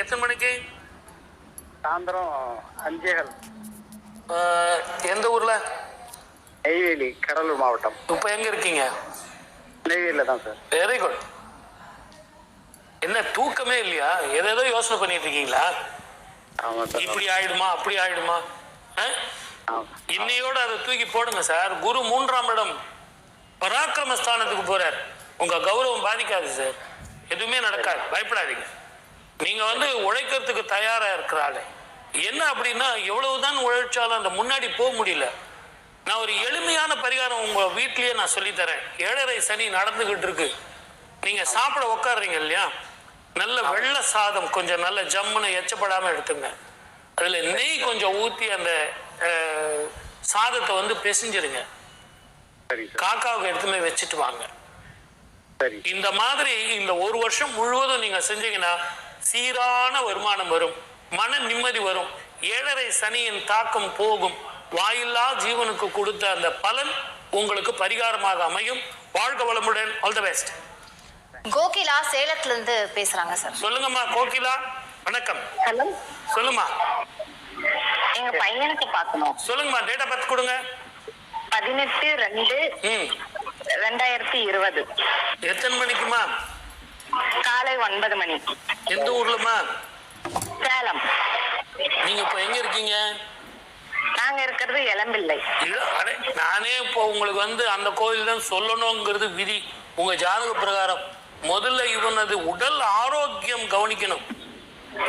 எத்தனை மணிக்கு? சாயந்தரம் 5:15. எந்த ஊர்ல? நெய்வேலி, கடலூர் மாவட்டம். இப்போ எங்க இருக்கீங்க? நெய்வேலியில தான் சார். Very good. என்ன தூக்கமே இல்லையா? ஏதேதோ யோசனை பண்ணிட்டு இருக்கீங்களா? ஆமா சார். இப்படி ஆயிடுமா அப்படி ஆயிடுமா? இன்னையோட அதை தூக்கி போடுங்க சார். குரு 3ஆம் இடம் பராக்கிரமஸ்தானத்துக்கு போறார். உங்க கௌரவம் பாதிக்காது சார். எதுவுமே நடக்காது, பயப்படாதீங்க. நீங்க உழைக்கிறதுக்கு தயாரா இருக்கிறாள். என்ன அப்படின்னா எவ்வளவுதான் உழைச்சாலும் அந்த முன்னாடி போக முடியல. நான் ஒரு எளிமையான பரிகாரம் உங்க வீட்லயே நான் சொல்லித்தரேன். 7:30 சனி நடந்துகிட்டு இருக்கு. நீங்க சாப்பிட உட்காடுறீங்க இல்லையா, நல்ல வெள்ளை சாதம் கொஞ்சம் நல்ல ஜம்முன்னு எச்சப்படாம எடுத்துங்க. அதுல நெய் கொஞ்சம் ஊத்தி அந்த சாதத்தை பிசைஞ்சிருங்க. காக்காவுக்கு எடுத்துமே வச்சுட்டு வாங்க. இந்த மாதிரி இந்த ஒரு வருஷம் முழுவதும் நீங்க செஞ்சீங்கன்னா சீரான வருமானம் வரும், மன நிம்மதி வரும், 7:30 சனியின் தாக்கம் போகும். வாயில்லா ஜீவனுக்கு கொடுத்த அந்த பலன் உங்களுக்கு பரிகாரமாக அமையும். வாழ்க வளமுடன். All the best. கோகிலா சேலத்துல இருந்து பேசுறாங்க சார். சொல்லுங்கம்மா கோகிலா. வணக்கம். ஹலோ, சொல்லுமா. எங்க பையனுக்கு பார்க்கணும். சொல்லுங்கம்மா, டேட் ஆஃப் பர்த் கொடுங்க. 18/2/2020. எத்தனை மணிக்குமா? காலை 9 மணி. எந்த ஊர்லமா? சேலம். நீங்க இப்ப எங்க இருக்கீங்க? நாங்க இருக்கிறது இளம்பிள்ளை. நானே இப்போ உங்களுக்கு அந்த கோயில் தான் சொல்லணுங்கிறது விதி. உங்க ஜாதக பிரகாரம் முதல்ல இவனது உடல் ஆரோக்கியம் கவனிக்கணும்.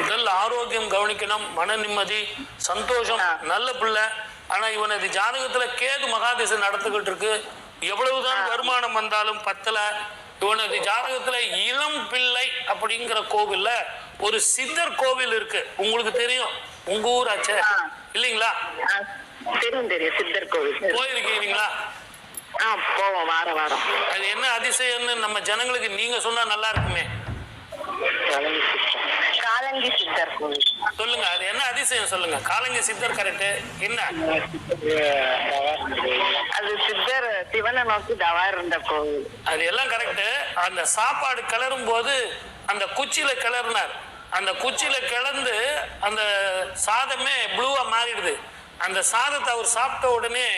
உடல் ஆரோக்கியம் கவனிக்கணும், மன நிம்மதி, சந்தோஷம், நல்ல பிள்ளை. ஆனா இவனது ஜாதகத்துல கேது மகாதிசை நடந்துகிட்டு இருக்கு. எவ்வளவுதான் வருமானம் வந்தாலும் பத்தல. இவனது ஜாதகத்துல இளம் பிள்ளை அப்படிங்கிற கோவில்ல ஒரு சித்தர் கோவில் இருக்கு. உங்களுக்கு தெரியும், உங்க ஊராச்சே இல்லைங்களா? தெரியும், சித்தர் கோவில். போயிருக்கீங்களா? போவோம், வாரம். அது என்ன அதிசயம்னு நம்ம ஜனங்களுக்கு நீங்க சொன்னா நல்லா இருக்குமே. காலங்கி சித்தர் கோவில் சொல்லுங்க, அது என்ன அதிசயம் சொல்லுங்க. காலங்கி சித்தர் கரெக்ட். என்ன அது? சித்தர் சிவனை நோக்கி தவா இருந்த கோவில். அது எல்லாம் கரெக்ட். அந்த சாப்பாடு கிளறும் போது அந்த குச்சியில கிளறினார். அந்த குச்சியில கிளந்து அந்த சாதமே ப்ளூவா மாறிடுது. அந்த சாதத்தை அவர் சாப்பிட்ட உடனே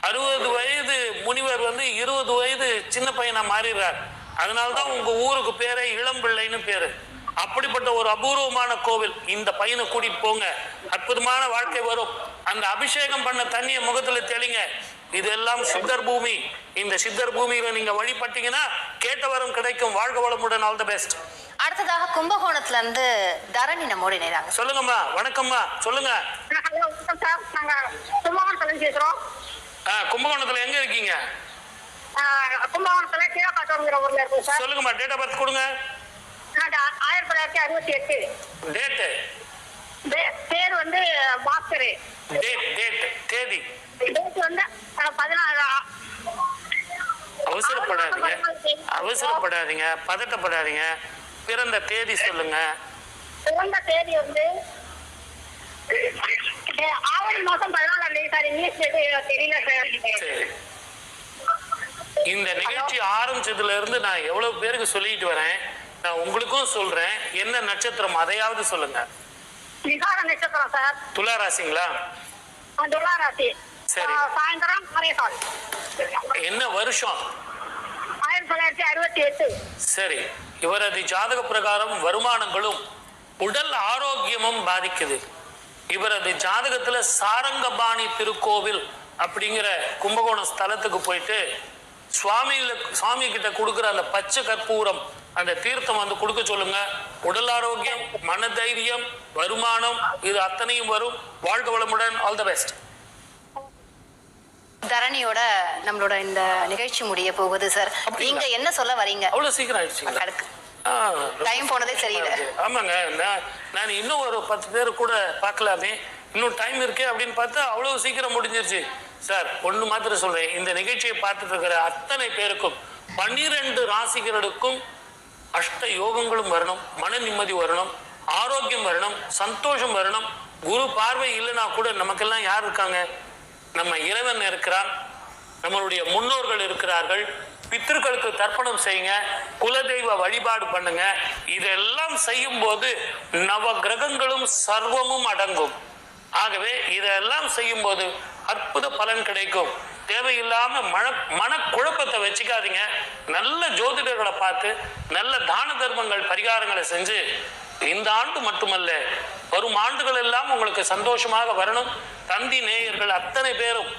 60 வயது முனிவர் 20 வயது சின்ன பையனா மாறிடுறார். அதனால்தான் உங்க ஊருக்கு பேரே இளம்பிள்ளைன்னு பேரு. அப்படிப்பட்ட ஒரு அபூர்வமான கோவில். இந்த பையனை கூட்டிட்டு போங்க, அற்புதமான வாழ்க்கை வரும். அந்த அபிஷேகம் பண்ண தண்ணிய முகத்துல தெளிங்க. இதெல்லாம் சித்தர் பூமி. இந்த சித்தர் பூமியில நீங்க வழிபட்டீங்கன்னா கேட்ட வரம் கிடைக்கும். வாழ்க வளமுடன். All the best. அடுத்ததாக கும்பகோணத்துல இருந்து தரணி நம்மோடு இணைறாங்க. சொல்லுங்கம்மா. வணக்கம்மா, சொல்லுங்க. கும்பகோணத்துல எங்க இருக்கீங்க? கும்பகோணத்துல கீழக்காட்டூர்ங்கிற ஊர்ல இருக்கு சார். சொல்லுங்கம்மா, டேட் ஆஃப் பர்த் கொடுங்க. 1968. டேட். பேர் பாஸ்கர். டேட் தேதி. டேட் 16. அவசரப்படாதீங்க, பதட்டப்படாதீங்க. பிறந்த தேதி சொல்லுங்க. பிறந்த தேதி ஆவணி மாசம் 14 சார். இங்கிலீஷ் தெரியல சார். இந்த நிகழ்ச்சி ஆரம்பிச்சதுல இருந்து நான் எவ்வளவு பேருக்கு சொல்லிட்டு வரேன். நான் உங்களுக்கும் சொல்றேன். என்ன நட்சத்திரம் அதையாவது சொல்லுங்க. விகார நட்சத்திரம் சார். துலா ராசிங்களா? துலா ராசி. சரி. சாயந்தரம் என்ன வருஷம்? 1968. சரி. இவரது ஜாதக பிரகாரம் வருமானங்களும் உடல் ஆரோக்கியமும் பாதிக்குது. இவரது ஜாதகத்துல சாரங்கபாணி திருக்கோவில் அப்படிங்கிற கும்பகோணம் ஸ்தலத்துக்கு போயிட்டு சுவாமி கிட்ட கொடுக்குற அந்த பச்சை கற்பூரம், அந்த தீர்த்தம் கொடுக்க சொல்லுங்க. உடல் ஆரோக்கியம், மன தைரியம், வருமானம் இது அத்தனையும் வரும். வாழ்க வளமுடன். All the best. தரணியோட நம்மளோட இந்த நிகழ்ச்சி முடிய போகுது சார். நீங்க என்ன சொல்ல வரீங்க? அவ்வளவு சீக்கிரம் ஆயிடுச்சு. டைம் போனதே தெரியல. ஆமாங்க, நான் இன்னும் ஒரு 10 பேர் கூட பார்க்கலாமே, இன்னும் டைம் இருக்கே அப்படின்னு பார்த்தா அவ்வளவு சீக்கிரம் முடிஞ்சிருச்சு. சார் ஒண்ணு மாத்திரம் சொல்றேன், இந்த நிகழ்ச்சியை பார்த்துட்டு இருக்கிற அத்தனை பேருக்கும் 12 ராசிகளுக்கும் அஷ்ட யோகங்களும் வரணும், மன நிம்மதி வரணும், ஆரோக்கியம் வரணும், சந்தோஷம் வரணும். குரு பார்வை இல்லைன்னா கூட நமக்கெல்லாம் யார் இருக்காங்க? நம்ம இறைவன் இருக்கிறான், நம்மளுடைய முன்னோர்கள் இருக்கிறார்கள், பித்திருக்களுக்கு தர்ப்பணம் செய்யுங்க, குலதெய்வ வழிபாடு பண்ணுங்க. இதெல்லாம் செய்யும் போது நவ கிரகங்களும் சர்வமும் அடங்கும். ஆகவே இதெல்லாம் செய்யும் போது அற்புத பலன் கிடைக்கும். தேவையில்லாம மனக்குழப்பத்தை வச்சுக்காதீங்க. நல்ல ஜோதிடர்களை பார்த்து நல்ல தான தர்மங்கள் பரிகாரங்களை செஞ்சு இந்த ஆண்டு மட்டுமல்ல வரும் ஆண்டுகள் எல்லாம் உங்களுக்கு சந்தோஷமாக வரணும். தந்தி நேயர்கள் அத்தனை பேரும்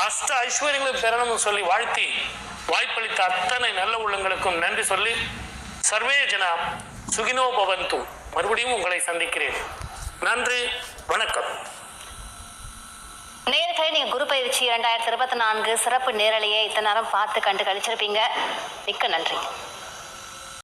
அஷ்ட ஐஸ்வர்யங்களும் பெறணும்னு சொல்லி வாழ்த்தி வாய்ப்பளித்த அத்தனை நல்ல உள்ளங்களுக்கும் நன்றி சொல்லி சர்வே ஜனா சுகினோ பவந்து. மறுபடியும் உங்களை சந்திக்கிறேன். நன்றி, வணக்கம். நேயர்களே, நீங்க குரு பயிற்சி 2024 சிறப்பு நேரலையை இத்தனை நேரம் பார்த்து கண்டு கழிச்சிருப்பீங்க. மிக்க நன்றி.